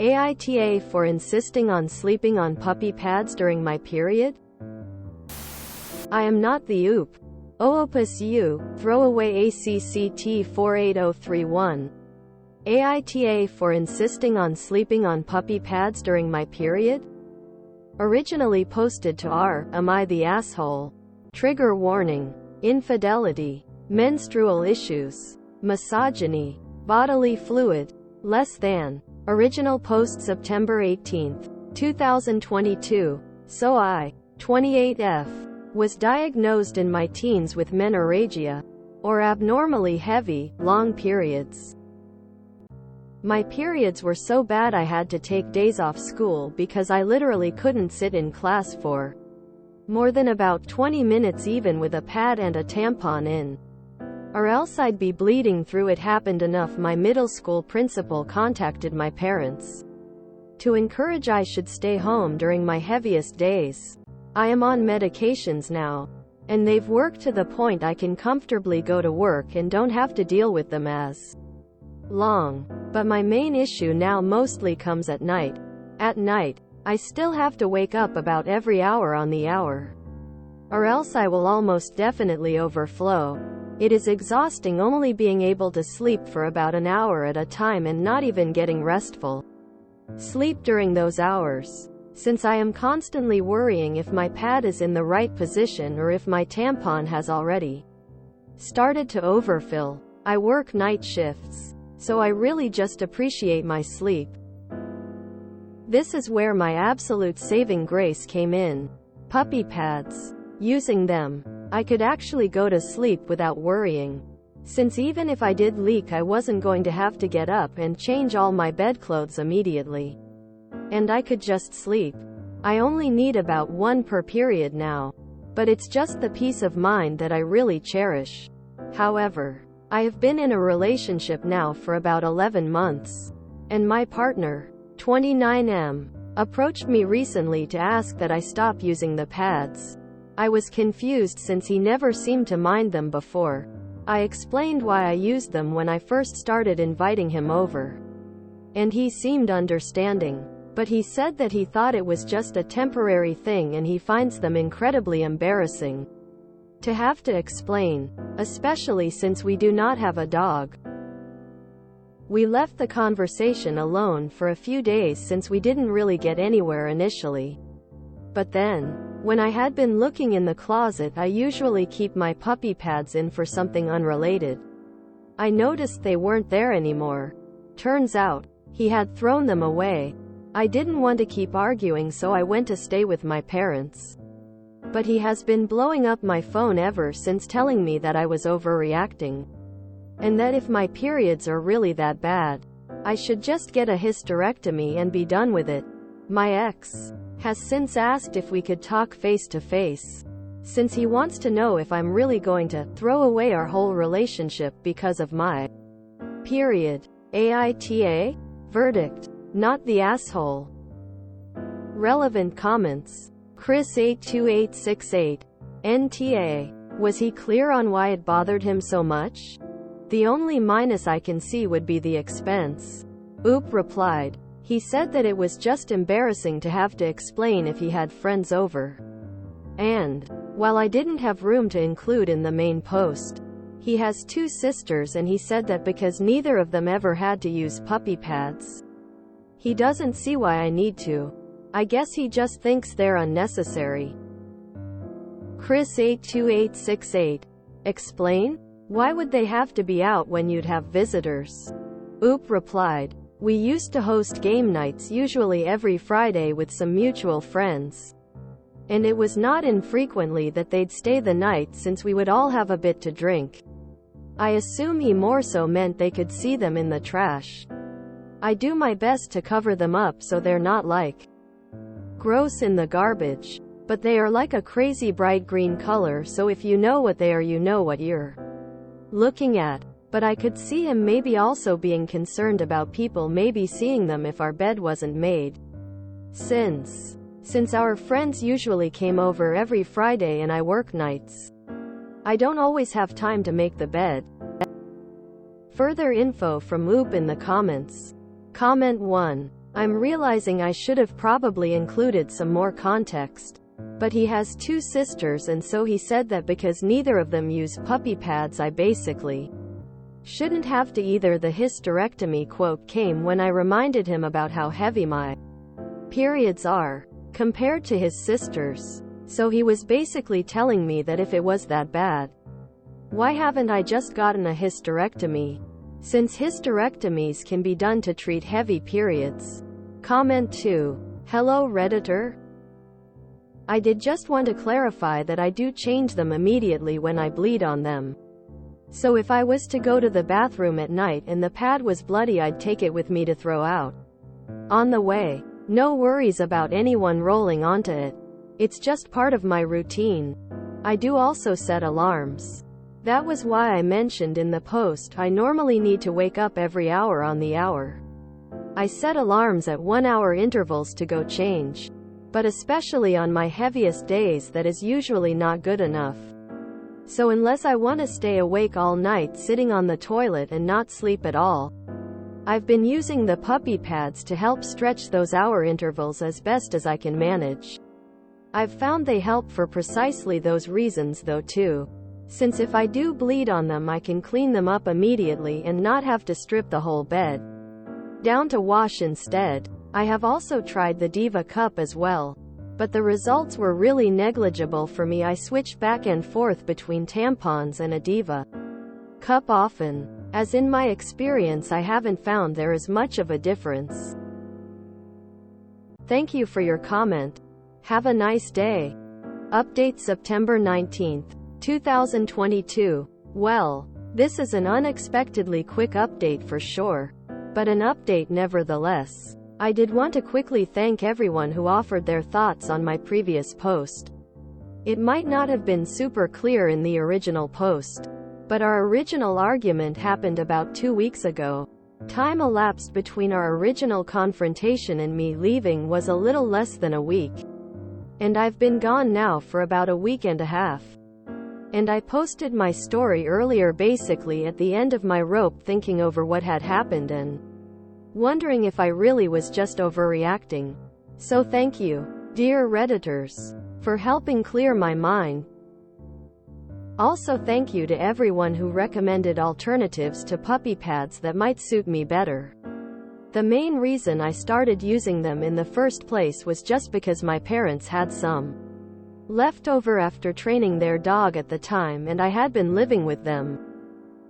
AITA for insisting on sleeping on puppy pads during my period? I am not the OOP. Opus U, throwaway ACCT 48031. AITA for insisting on sleeping on puppy pads during my period? Originally posted to r. Am I the asshole? Trigger warning. Infidelity. Menstrual issues. Misogyny. Bodily fluid. Less than. Original post September 18, 2022. So I, 28F, was diagnosed in my teens with menorrhagia, or abnormally heavy, long periods. My periods were so bad I had to take days off school because I literally couldn't sit in class for more than about 20 minutes even with a pad and a tampon in. Or else I'd be bleeding through. It happened enough. My middle school principal contacted my parents to encourage I should stay home during my heaviest days. I am on medications now, and they've worked to the point I can comfortably go to work and don't have to deal with them as long. But my main issue now mostly comes at night. At night, I still have to wake up about every hour on the hour, or else I will almost definitely overflow. It is exhausting only being able to sleep for about an hour at a time and not even getting restful sleep during those hours, since I am constantly worrying if my pad is in the right position or if my tampon has already started to overfill. I work night shifts, so I really just appreciate my sleep. This is where my absolute saving grace came in. Puppy pads. Using them, I could actually go to sleep without worrying, since even if I did leak I wasn't going to have to get up and change all my bedclothes immediately, and I could just sleep. I only need about one per period now, but it's just the peace of mind that I really cherish. However, I have been in a relationship now for about 11 months, and my partner, 29M, approached me recently to ask that I stop using the pads. I was confused since he never seemed to mind them before. I explained why I used them when I first started inviting him over, and he seemed understanding. But he said that he thought it was just a temporary thing and he finds them incredibly embarrassing to have to explain, especially since we do not have a dog. We left the conversation alone for a few days since we didn't really get anywhere initially. But then, when I had been looking in the closet I usually keep my puppy pads in for something unrelated, I noticed they weren't there anymore. Turns out, he had thrown them away. I didn't want to keep arguing so I went to stay with my parents. But he has been blowing up my phone ever since, telling me that I was overreacting, and that if my periods are really that bad, I should just get a hysterectomy and be done with it. My ex has since asked if we could talk face to face, since he wants to know if I'm really going to throw away our whole relationship because of my period. AITA? Verdict. Not the asshole. Relevant comments. Chris 82868. NTA. Was he clear on why it bothered him so much? The only minus I can see would be the expense. Oop replied. He said that it was just embarrassing to have to explain if he had friends over. And, while I didn't have room to include in the main post, he has 2 sisters and he said that because neither of them ever had to use puppy pads, he doesn't see why I need to. I guess he just thinks they're unnecessary. Chris 82868. Explain? Why would they have to be out when you'd have visitors? Oop replied. We used to host game nights usually every Friday with some mutual friends, and it was not infrequently that they'd stay the night since we would all have a bit to drink. I assume he more so meant they could see them in the trash. I do my best to cover them up so they're not like gross in the garbage, but they are like a crazy bright green color, so if you know what they are you know what you're looking at. But I could see him maybe also being concerned about people maybe seeing them if our bed wasn't made. Since our friends usually came over every Friday and I work nights, I don't always have time to make the bed. Further info from Oop in the comments. Comment 1. I'm realizing I should have probably included some more context. But he has 2 sisters, and so he said that because neither of them use puppy pads, I basically shouldn't have to either. The hysterectomy quote came when I reminded him about how heavy my periods are compared to his sisters. So he was basically telling me that if it was that bad, why haven't I just gotten a hysterectomy? Since hysterectomies can be done to treat heavy periods. Comment 2. Hello Redditor. I did just want to clarify that I do change them immediately when I bleed on them. So if I was to go to the bathroom at night and the pad was bloody, I'd take it with me to throw out on the way. No worries about anyone rolling onto it. It's just part of my routine. I do also set alarms. That was why I mentioned in the post I normally need to wake up every hour on the hour. I set alarms at 1-hour intervals to go change. But especially on my heaviest days, that is usually not good enough. So unless I want to stay awake all night sitting on the toilet and not sleep at all, I've been using the puppy pads to help stretch those hour intervals as best as I can manage. I've found they help for precisely those reasons though too. Since if I do bleed on them, I can clean them up immediately and not have to strip the whole bed down to wash instead. I have also tried the Diva cup as well, but the results were really negligible for me. I switch back and forth between tampons and a Diva cup often. As in my experience, I haven't found there is much of a difference. Thank you for your comment. Have a nice day. Update September 19th, 2022. Well, this is an unexpectedly quick update for sure, but an update nevertheless. I did want to quickly thank everyone who offered their thoughts on my previous post. It might not have been super clear in the original post, but our original argument happened about 2 weeks ago. Time elapsed between our original confrontation and me leaving was a little less than a week. And I've been gone now for about a week and a half. And I posted my story earlier, basically at the end of my rope, thinking over what had happened and wondering if I really was just overreacting. So thank you, dear Redditors, for helping clear my mind. Also thank you to everyone who recommended alternatives to puppy pads that might suit me better. The main reason I started using them in the first place was just because my parents had some left over after training their dog at the time, and I had been living with them.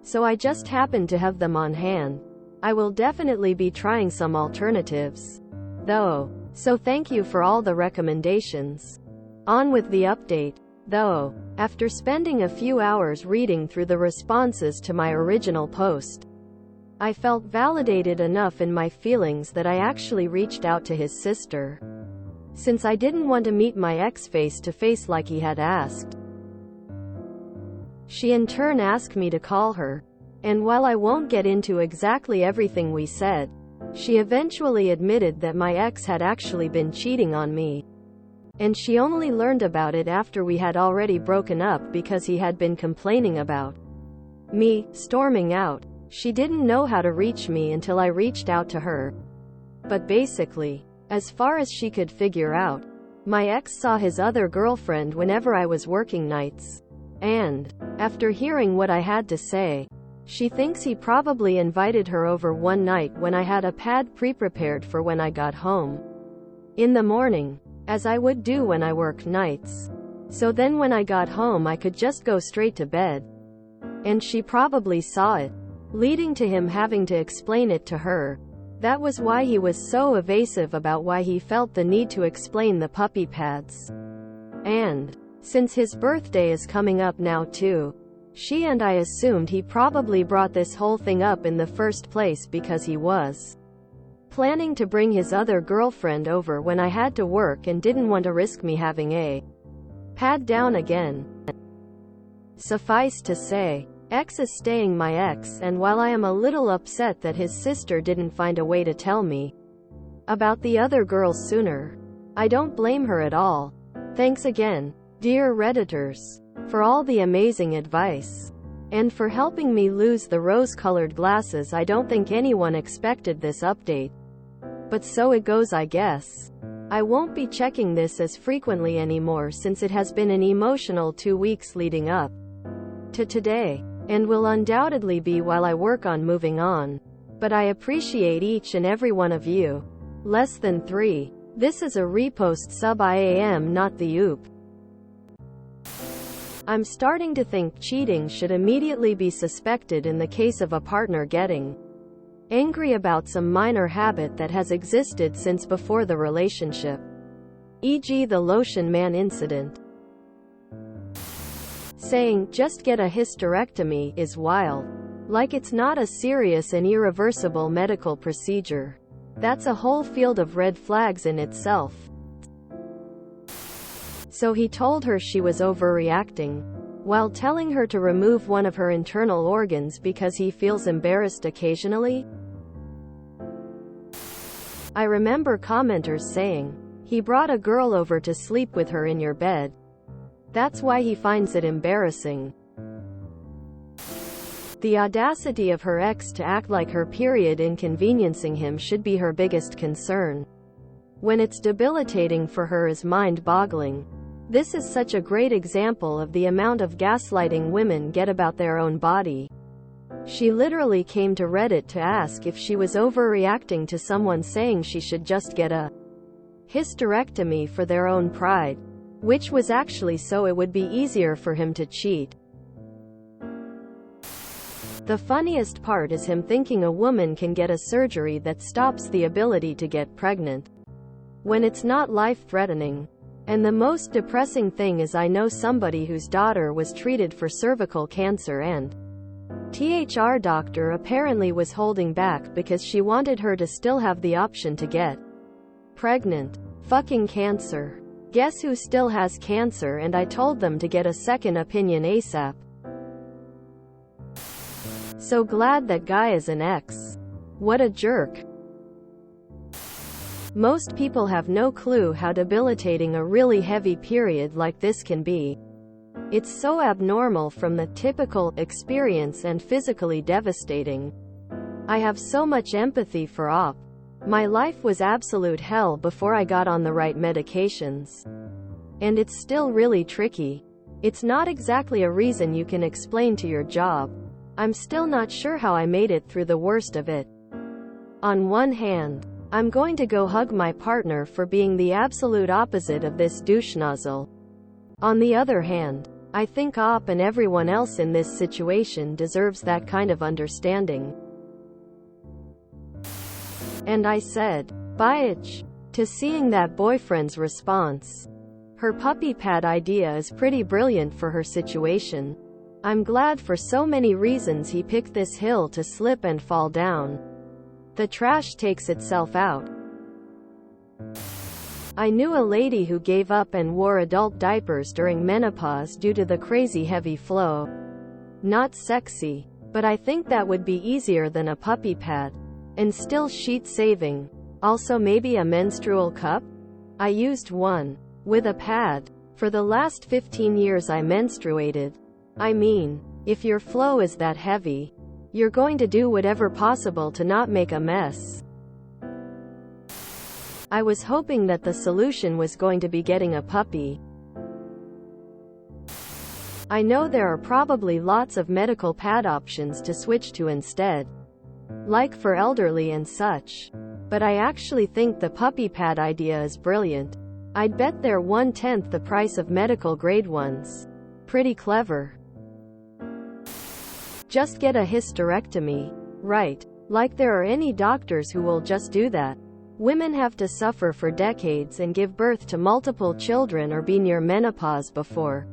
So I just happened to have them on hand. I will definitely be trying some alternatives, though. So thank you for all the recommendations. On with the update, though. After spending a few hours reading through the responses to my original post, I felt validated enough in my feelings that I actually reached out to his sister, since I didn't want to meet my ex face to face like he had asked. She in turn asked me to call her. And while I won't get into exactly everything we said, she eventually admitted that my ex had actually been cheating on me. And she only learned about it after we had already broken up, because he had been complaining about me storming out. She didn't know how to reach me until I reached out to her. But basically, as far as she could figure out, my ex saw his other girlfriend whenever I was working nights. And after hearing what I had to say, she thinks he probably invited her over one night when I had a pad pre-prepared for when I got home in the morning, as I would do when I work nights. So then when I got home, I could just go straight to bed. And she probably saw it, leading to him having to explain it to her. That was why he was so evasive about why he felt the need to explain the puppy pads. And since his birthday is coming up now too, she and I assumed he probably brought this whole thing up in the first place because he was planning to bring his other girlfriend over when I had to work and didn't want to risk me having a pad down again. Suffice to say, X is staying my ex, and while I am a little upset that his sister didn't find a way to tell me about the other girls sooner, I don't blame her at all. Thanks again, dear Redditors, for all the amazing advice, and for helping me lose the rose-colored glasses. I don't think anyone expected this update, But so it goes, I guess. I won't be checking this as frequently anymore since it has been an emotional 2 weeks leading up to today, and will undoubtedly be while I work on moving on. But I appreciate each and every one of you. Less than 3. This is a repost sub IAM, not the oop. I'm starting to think cheating should immediately be suspected in the case of a partner getting angry about some minor habit that has existed since before the relationship. E.g. the lotion man incident. Saying, just get a hysterectomy, is wild. Like it's not a serious and irreversible medical procedure. That's a whole field of red flags in itself. So he told her she was overreacting, while telling her to remove one of her internal organs because he feels embarrassed occasionally? I remember commenters saying, he brought a girl over to sleep with her in your bed. That's why he finds it embarrassing. The audacity of her ex to act like her period inconveniencing him should be her biggest concern. When it's debilitating for her is mind-boggling. This is such a great example of the amount of gaslighting women get about their own body. She literally came to Reddit to ask if she was overreacting to someone saying she should just get a hysterectomy for their own pride, which was actually so it would be easier for him to cheat. The funniest part is him thinking a woman can get a surgery that stops the ability to get pregnant, when it's not life-threatening. And the most depressing thing is I know somebody whose daughter was treated for cervical cancer and THR doctor apparently was holding back because she wanted her to still have the option to get pregnant. Fucking cancer. Guess who still has cancer, and I told them to get a second opinion ASAP. So glad that guy is an ex. What a jerk. Most people have no clue how debilitating a really heavy period like this can be. It's so abnormal from the typical experience and physically devastating. I have so much empathy for OP. My life was absolute hell before I got on the right medications. And it's still really tricky. It's not exactly a reason you can explain to your job. I'm still not sure how I made it through the worst of it. On one hand, I'm going to go hug my partner for being the absolute opposite of this douche nozzle. On the other hand, I think OP and everyone else in this situation deserves that kind of understanding. And I said, "Bitch," to seeing that boyfriend's response. Her puppy pad idea is pretty brilliant for her situation. I'm glad for so many reasons he picked this hill to slip and fall down. The trash takes itself out. I knew a lady who gave up and wore adult diapers during menopause due to the crazy heavy flow. Not sexy, but I think that would be easier than a puppy pad. And still sheet saving. Also maybe a menstrual cup? I used one. With a pad. For the last 15 years I menstruated. I mean, if your flow is that heavy, you're going to do whatever possible to not make a mess. I was hoping that the solution was going to be getting a puppy. I know there are probably lots of medical pad options to switch to instead, like for elderly and such. But I actually think the puppy pad idea is brilliant. I'd bet they're 1/10 the price of medical grade ones. Pretty clever. Just get a hysterectomy. Right. Like there are any doctors who will just do that. Women have to suffer for decades and give birth to multiple children or be near menopause before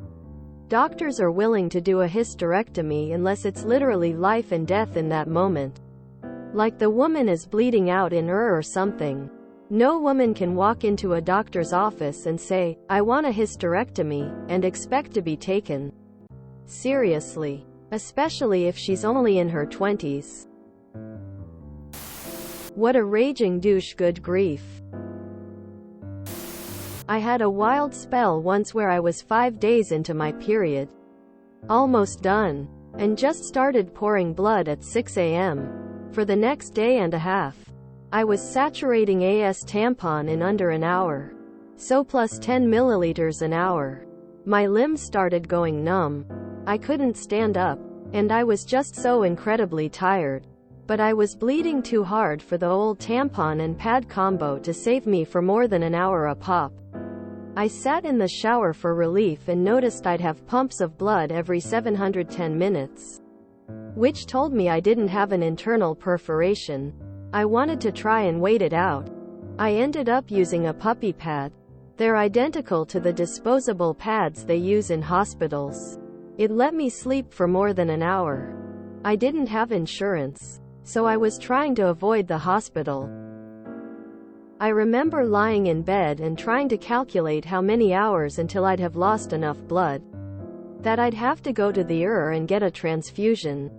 doctors are willing to do a hysterectomy unless it's literally life and death in that moment. Like the woman is bleeding out in her or something. No woman can walk into a doctor's office and say, "I want a hysterectomy," and expect to be taken seriously. Especially if she's only in her 20s. What a raging douche, good grief. I had a wild spell once where I was 5 days into my period. Almost done. And just started pouring blood at 6 a.m. for the next day and a half. I was saturating AS tampon in under an hour. So plus 10 milliliters an hour. My limbs started going numb. I couldn't stand up. And I was just so incredibly tired. But I was bleeding too hard for the old tampon and pad combo to save me for more than an hour a pop. I sat in the shower for relief and noticed I'd have pumps of blood every 710 minutes. Which told me I didn't have an internal perforation. I wanted to try and wait it out. I ended up using a puppy pad. They're identical to the disposable pads they use in hospitals. It let me sleep for more than an hour. I didn't have insurance, so I was trying to avoid the hospital. I remember lying in bed and trying to calculate how many hours until I'd have lost enough blood that I'd have to go to the ER and get a transfusion.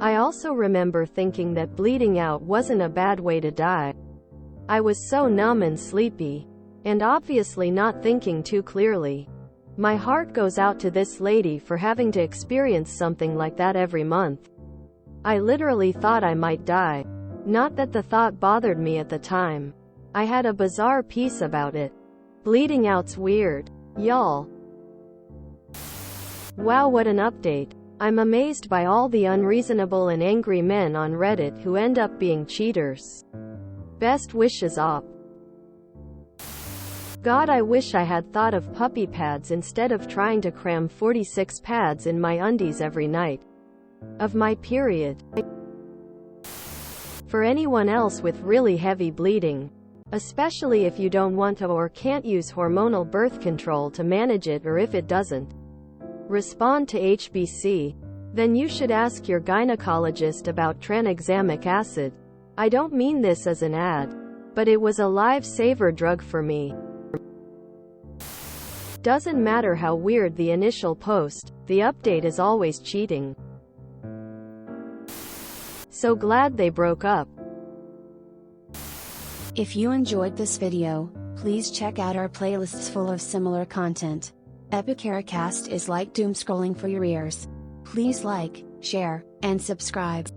I also remember thinking that bleeding out wasn't a bad way to die. I was so numb and sleepy, and obviously not thinking too clearly. My heart goes out to this lady for having to experience something like that every month. I literally thought I might die. Not that the thought bothered me at the time. I had a bizarre peace about it. Bleeding out's weird, y'all. Wow, what an update. I'm amazed by all the unreasonable and angry men on Reddit who end up being cheaters. Best wishes, op. God, I wish I had thought of puppy pads instead of trying to cram 46 pads in my undies every night of my period. For anyone else with really heavy bleeding, especially if you don't want to or can't use hormonal birth control to manage it, or if it doesn't respond to HBC, then you should ask your gynecologist about tranexamic acid. I don't mean this as an ad, but it was a lifesaver drug for me. Doesn't matter how weird the initial post, the update is always cheating. So glad they broke up. If you enjoyed this video, please check out our playlists full of similar content. Epicaricast is like doom scrolling for your ears. Please like, share, and subscribe.